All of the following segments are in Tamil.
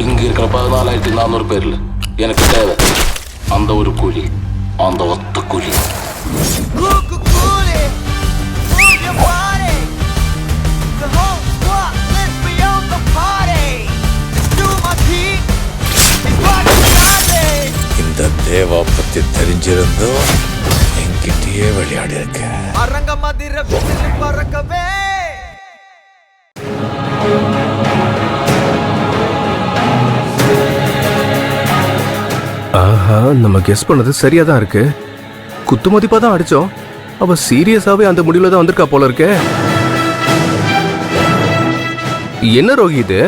இங்க இருக்கிற 14,400 பேர்ல எனக்கு தேவை அந்த ஒரு கூலி, அந்த ஒத்த கூலி. இந்த தேவா பத்தி தெரிஞ்சிருந்தோ என்கிட்டயே விளையாடி இருக்க. அரங்க மதிர பறக்கவே. ஆஹா, நம்ம கெஸ் பண்ணது சரியா தான் இருக்கு. குத்து மதிப்பா தான் அடிச்சோம். அவ சீரியஸாவே அந்த முடிவுல தான் வந்திருக்கா போல இருக்கே. என்ன ரோகி இது?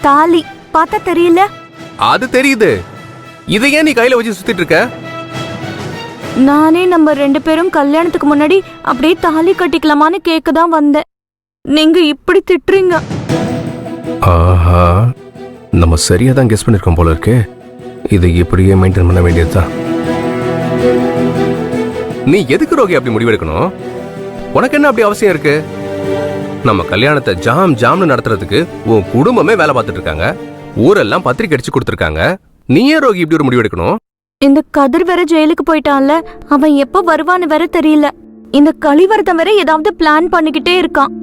தாலி பார்த்தா தெரியல? அது தெரியுது. இதை ஏன் நீ கையில வச்சு சுத்திட்டு இருக்க? நானே நம்ம 2 பேரும் கல்யாணத்துக்கு முன்னாடி அப்படியே தாலி கட்டிக்கலாமான்னு கேட்க தான் வந்தேன். நீங்க இப்படி திட்டுறீங்க. ஆஹா, நம்ம சரியா தான் கெஸ் பண்ணிருக்கோம் போல இருக்கே. இதை இப்படியே மெயின்டைன் பண்ண வேண்டியதுதான். நீ எதுக்கு ரோகி அப்படி முடிவெடுக்கணும்? உனக்கு என்ன அப்படி அவசியம் இருக்கு? நம்ம கல்யாணத்தை ஜாம்னு நடத்துறதுக்கு உன் குடும்பமே வேலை பார்த்துட்டு இருக்காங்க. ஊரெல்லாம் பத்திரிக்கை அடிச்சு கொடுத்துருக்காங்க. நீ ஏன் ரோகி இப்படி ஒரு முடிவெடுக்கணும்? இந்த கதிர் வேற ஜெயிலுக்கு போயிட்டான்ல, அவன் எப்ப வருவான்னு வேற தெரியல. இந்த கலிவரதம் வேற ஏதாவது பிளான் பண்ணிக்கிட்டே இருக்கான்.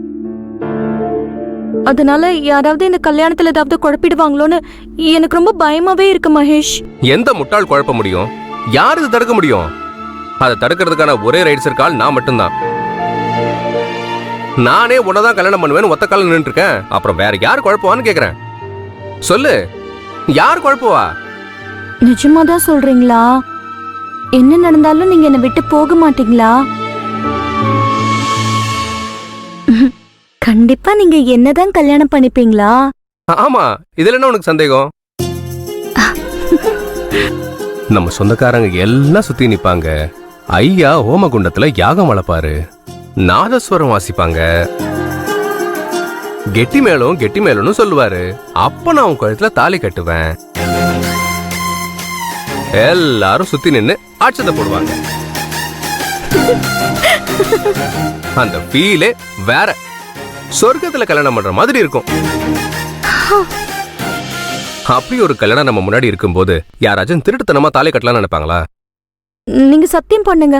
அதனால யாராவது இந்த கல்யாணத்துல ஏதாவது குழப்பிடுவாங்களோன்னு எனக்கு ரொம்ப பயமாவே இருக்கு மகேஷ். எந்த முட்டாள் குழப்ப முடியும்? யார் இது தடுக்க முடியும்? அதை தடுக்கிறதுக்கான ஒரே ரைட்ஸ் இருக்கால் நான் மட்டும்தான். நானே உன்னதான் கல்யாணம் பண்ணுவேன்னு ஒத்த காலம் நின்று இருக்கேன். அப்புறம் வேற யார் குழப்பவான்னு கேக்குறேன். சொல்லு, யார் குழப்பவா? நிஜமாதான் சொல்றீங்களா? என்ன நடந்தாலும் நீங்க என்னை விட்டு போக மாட்டீங்களா? கண்டிப்பா நீங்க என்னதான் கல்யாணம் பண்ணிப்பீங்களா? ஆமா, இதுல என்ன உனக்கு சந்தேகம்? நம்ம சொந்தக்காரங்க எல்லாம் சுத்தி நிப்பாங்க. ஐயா ஹோமகுண்டத்துல யாகம் வளர்ப்பாரு, நாதஸ்வரம் வாசிப்பாங்க, கெட்டி மேளம்னு சொல்லுவாரு. அப்ப நான் உன் கழுத்துல தாலி கட்டுவேன். எல்லாரும் சுத்தி நின்னு ஆட்சத்தை போடுவாங்க. அந்த ஃபீலே வேற. சொர்க்கத்துல கல்யாணம் பண்ற மாதிரி இருக்கும். அப்படி ஒரு கல்யாணம் நம்ம முன்னாடி இருக்கும்போது யாராச்சும் திருட்டுத்தனமா தாலி கட்டலாம்னு நினைப்பாங்களா? நீங்க சத்தியம் பண்ணுங்க,